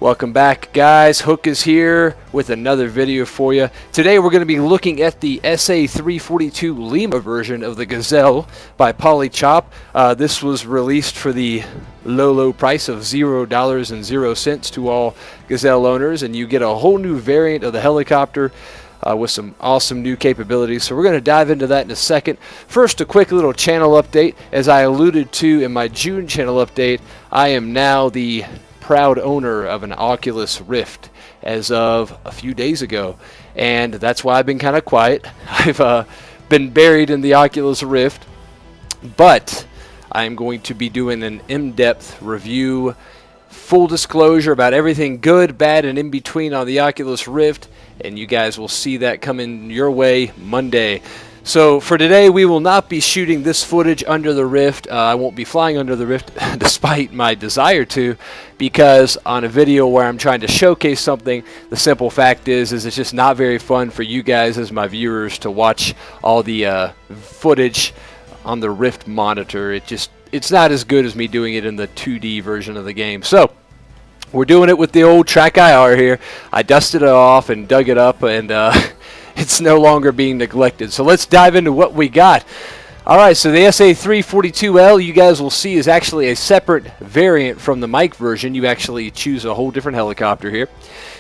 Welcome back, guys. Hook is here with another video for you. Today we're going to be looking at the SA342 Lima version of the Gazelle by Polychop. This was released for the low price of $0.00 to all Gazelle owners, and you get a whole new variant of the helicopter with some awesome new capabilities. So we're going to dive into that in a second. First, a quick little channel update. As I alluded to in my June channel update, I am now the proud owner of an Oculus Rift as of a few days ago, and that's why I've been kind of quiet. I've been buried in the Oculus Rift, but I'm going to be doing an in-depth review, full disclosure about everything good, bad, and in between on the Oculus Rift, and you guys will see that coming your way Monday. So for today, we will not be shooting this footage under the Rift. I won't be flying under the Rift despite my desire to, because on a video where I'm trying to showcase something, the simple fact is it's just not very fun for you guys as my viewers to watch all the footage on the Rift monitor. It's not as good as me doing it in the 2D version of the game. So we're doing it with the old Track IR here. I dusted it off and dug it up, and it's no longer being neglected. So let's dive into what we got. Alright, so the SA342L, you guys will see, is actually a separate variant from the Mike version. You actually choose a whole different helicopter here.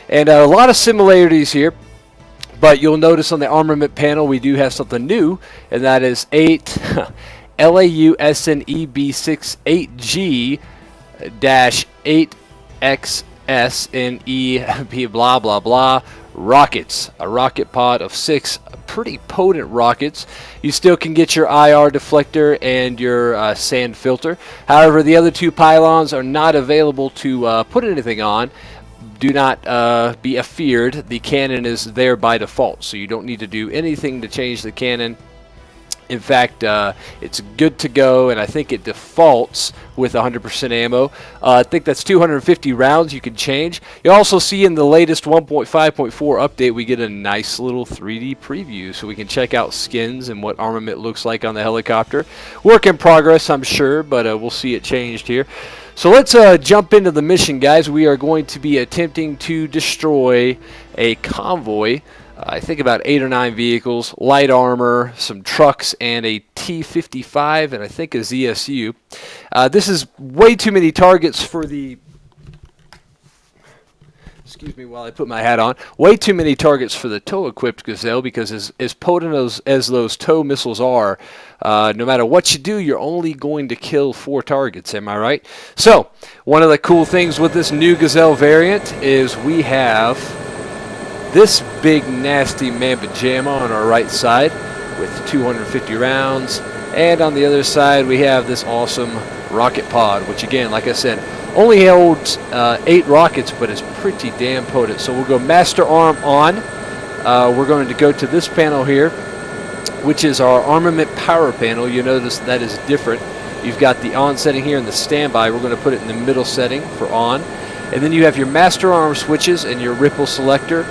And a lot of similarities here, but you'll notice on the armament panel we do have something new, and that is 8 LAUSNEB68-8XSNE blah blah blah rockets, a rocket pod of 6 pretty potent rockets. You still can get your IR deflector and your sand filter. However, the other 2 pylons are not available to put anything on. Do not be afeared. The cannon is there by default, so you don't need to do anything to change the cannon. In fact, it's good to go, and I think it defaults with 100% ammo. I think that's 250 rounds you can change. You also see in the latest 1.5.4 update, we get a nice little 3D preview, so we can check out skins and what armament looks like on the helicopter. Work in progress, I'm sure, but we'll see it changed here. So let's jump into the mission, guys. We are going to be attempting to destroy a convoy. I think about 8 or 9 vehicles, light armor, some trucks, and a T-55, and I think a ZSU. This is way too many targets for the... Excuse me while I put my hat on. Way too many targets for the tow-equipped Gazelle, because as potent as those tow missiles are, no matter what you do, you're only going to kill 4 targets, am I right? So, one of the cool things with this new Gazelle variant is we have this big nasty mamba jamma on our right side with 250 rounds, and on the other side we have this awesome rocket pod, which again, like I said, only holds 8 rockets, but is pretty damn potent. So we'll go master arm on. We're going to go to this panel here, which is our armament power panel. You notice that is different. You've got the on setting here and the standby. We're going to put it in the middle setting for on, and then you have your master arm switches and your ripple selector.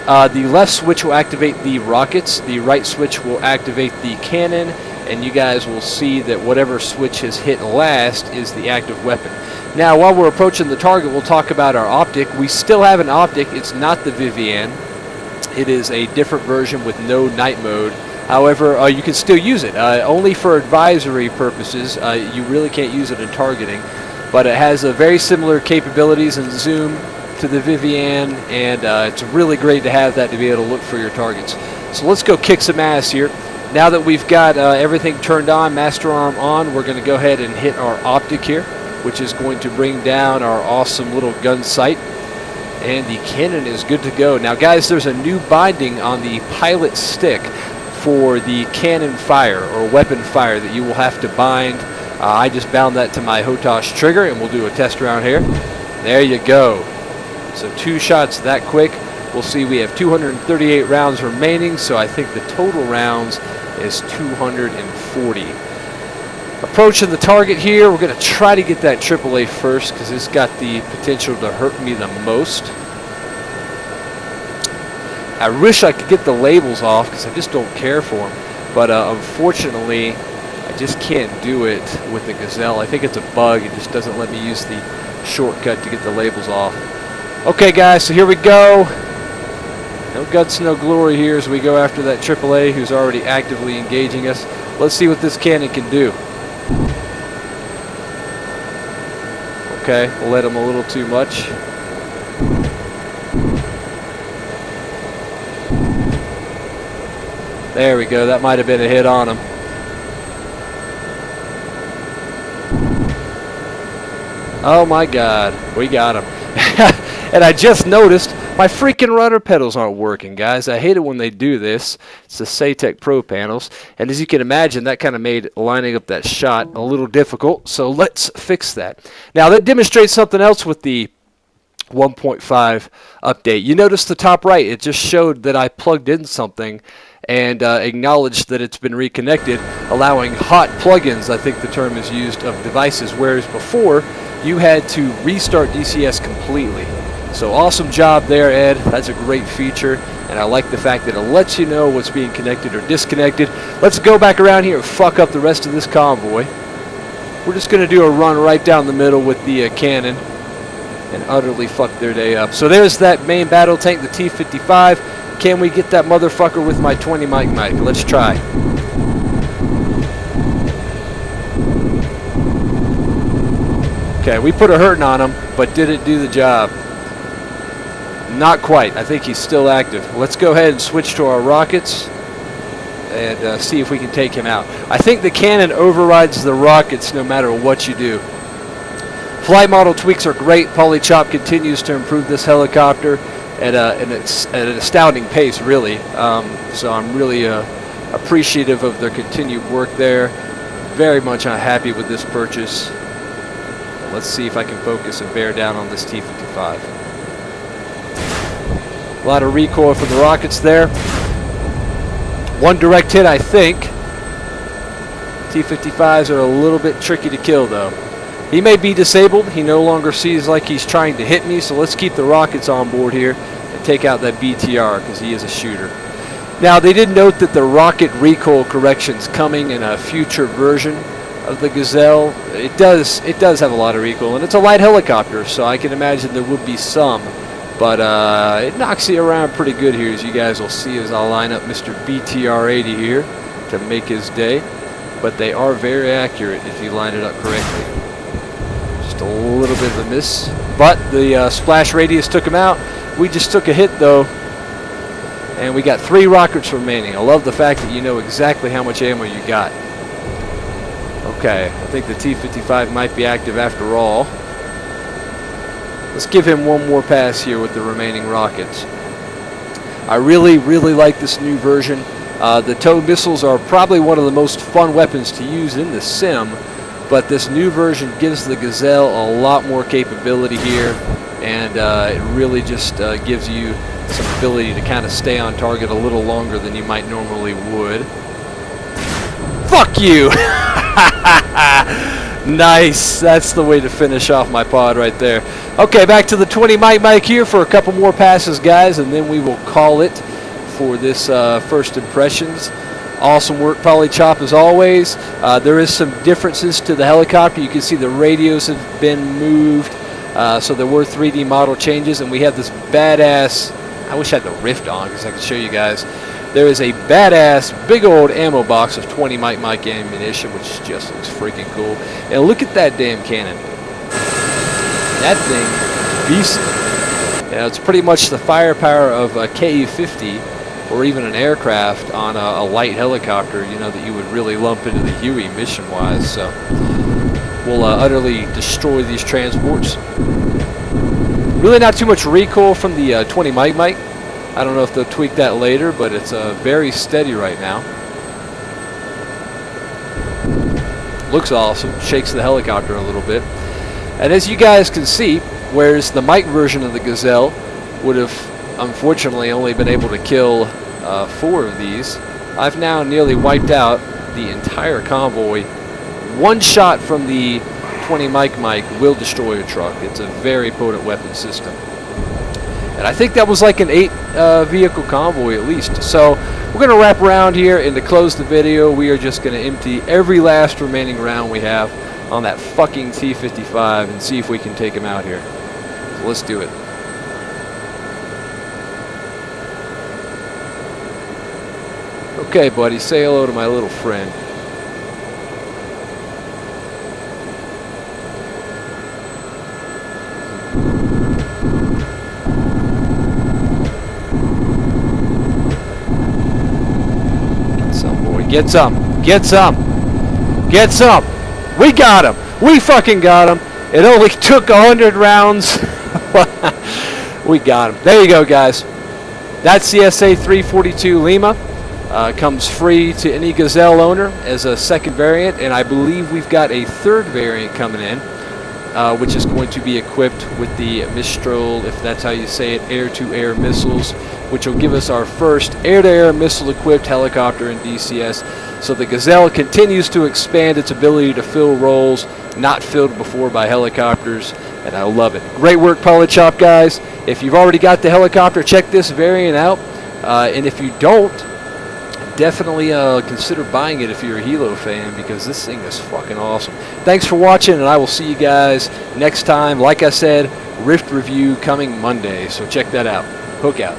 The left switch will activate the rockets, the right switch will activate the cannon, and you guys will see that whatever switch is hit last is the active weapon. Now, while we're approaching the target, we'll talk about our optic. We still have an optic. It's not the Vivian. It is a different version with no night mode. However, you can still use it. Only for advisory purposes. You really can't use it in targeting. But it has very similar capabilities and zoom to the Vivian, and it's really great to have that to be able to look for your targets. So let's go kick some ass here. Now that we've got everything turned on, master arm on, we're going to go ahead and hit our optic here, which is going to bring down our awesome little gun sight, and the cannon is good to go. Now guys, there's a new binding on the pilot stick for the cannon fire or weapon fire that you will have to bind. I just bound that to my Hotosh trigger, and we'll do a test round here. There you go. So 2 shots that quick. We'll see we have 238 rounds remaining, so I think the total rounds is 240. Approaching the target here, we're going to try to get that AAA first, because it's got the potential to hurt me the most. I wish I could get the labels off, because I just don't care for them. But unfortunately, I just can't do it with the Gazelle. I think it's a bug. It just doesn't let me use the shortcut to get the labels off. Okay, guys, so here we go. No guts, no glory here as we go after that AAA who's already actively engaging us. Let's see what this cannon can do. Okay, we'll let him a little too much. There we go. That might have been a hit on him. Oh my God, we got him. And I just noticed my freaking rudder pedals aren't working, guys. I hate it when they do this. It's the SATEC Pro panels. And as you can imagine, that kind of made lining up that shot a little difficult. So let's fix that. Now, that demonstrates something else with the 1.5 update. You notice the top right, it just showed that I plugged in something and acknowledged that it's been reconnected, allowing hot plugins, I think the term is used, of devices, whereas before you had to restart DCS completely. So awesome job there, Ed. That's a great feature, and I like the fact that it lets you know what's being connected or disconnected. Let's go back around here and fuck up the rest of this convoy. We're just going to do a run right down the middle with the cannon and utterly fuck their day up. So there's that main battle tank, the T-55. Can we get that motherfucker with my 20 mic? Let's try. Okay, we put a hurting on him, but did it do the job? Not quite. I think he's still active. Let's go ahead and switch to our rockets and see if we can take him out. I think the cannon overrides the rockets no matter what you do. Flight model tweaks are great. Polychop continues to improve this helicopter at an astounding pace, really. So I'm really appreciative of their continued work there. Very much happy with this purchase. Let's see if I can focus and bear down on this T-55. A lot of recoil from the rockets there. One direct hit, I think. T-55s are a little bit tricky to kill, though. He may be disabled. He no longer sees like he's trying to hit me, so let's keep the rockets on board here and take out that BTR because he is a shooter. Now, they did note that the rocket recoil correction's coming in a future version of the Gazelle. It does have a lot of recoil, and it's a light helicopter, so I can imagine there would be some, but it knocks you around pretty good here, as you guys will see as I'll line up Mr. BTR-80 here to make his day. But they are very accurate if you line it up correctly. Just a little bit of a miss, but the splash radius took him out. We just took a hit though, and we got 3 rockets remaining. I love the fact that you know exactly how much ammo you got. Okay, I think the T-55 might be active after all. Let's give him one more pass here with the remaining rockets. I really like this new version. The tow missiles are probably one of the most fun weapons to use in the sim, but this new version gives the Gazelle a lot more capability here, and it really just gives you some ability to kind of stay on target a little longer than you might normally would. Fuck you! Nice, that's the way to finish off my pod right there. Okay, back to the 20 mic here for a couple more passes, guys, and then we will call it for this first impressions. Awesome work, Polychop, as always. There is some differences to the helicopter. You can see the radios have been moved, so there were 3D model changes, and we have this badass, I wish I had the Rift on because I could show you guys. There is a badass big old ammo box of 20 mic ammunition, which just looks freaking cool. And look at that damn cannon. That thing is beastly. You know, it's pretty much the firepower of a KU-50 or even an aircraft on a light helicopter, you know, that you would really lump into the Huey mission-wise. So we'll utterly destroy these transports. Really not too much recoil from the 20 mic. I don't know if they'll tweak that later, but it's very steady right now. Looks awesome. Shakes the helicopter a little bit. And as you guys can see, whereas the mic version of the Gazelle would have unfortunately only been able to kill 4 of these, I've now nearly wiped out the entire convoy. One shot from the 20 mic will destroy a truck. It's a very potent weapon system. And I think that was like an 8 vehicle convoy at least. So we're going to wrap around here, and to close the video, we are just going to empty every last remaining round we have on that fucking T-55 and see if we can take him out here. So let's do it. Okay, buddy, say hello to my little friend. Get some, boy. Get some. Get some. Get some. We got him. We fucking got him. It only took 100 rounds. We got him. There you go, guys. That's the SA342 Lima. Comes free to any Gazelle owner as a second variant, and I believe we've got a third variant coming in, which is going to be equipped with the Mistral, if that's how you say it, air-to-air missiles, which will give us our first air-to-air missile-equipped helicopter in DCS. So the Gazelle continues to expand its ability to fill roles not filled before by helicopters, and I love it. Great work, Pilot Shop guys. If you've already got the helicopter, check this variant out, and if you don't, definitely consider buying it if you're a Hilo fan, because this thing is fucking awesome. Thanks for watching, and I will see you guys next time. Like I said, Rift review coming Monday, so check that out. Hook out.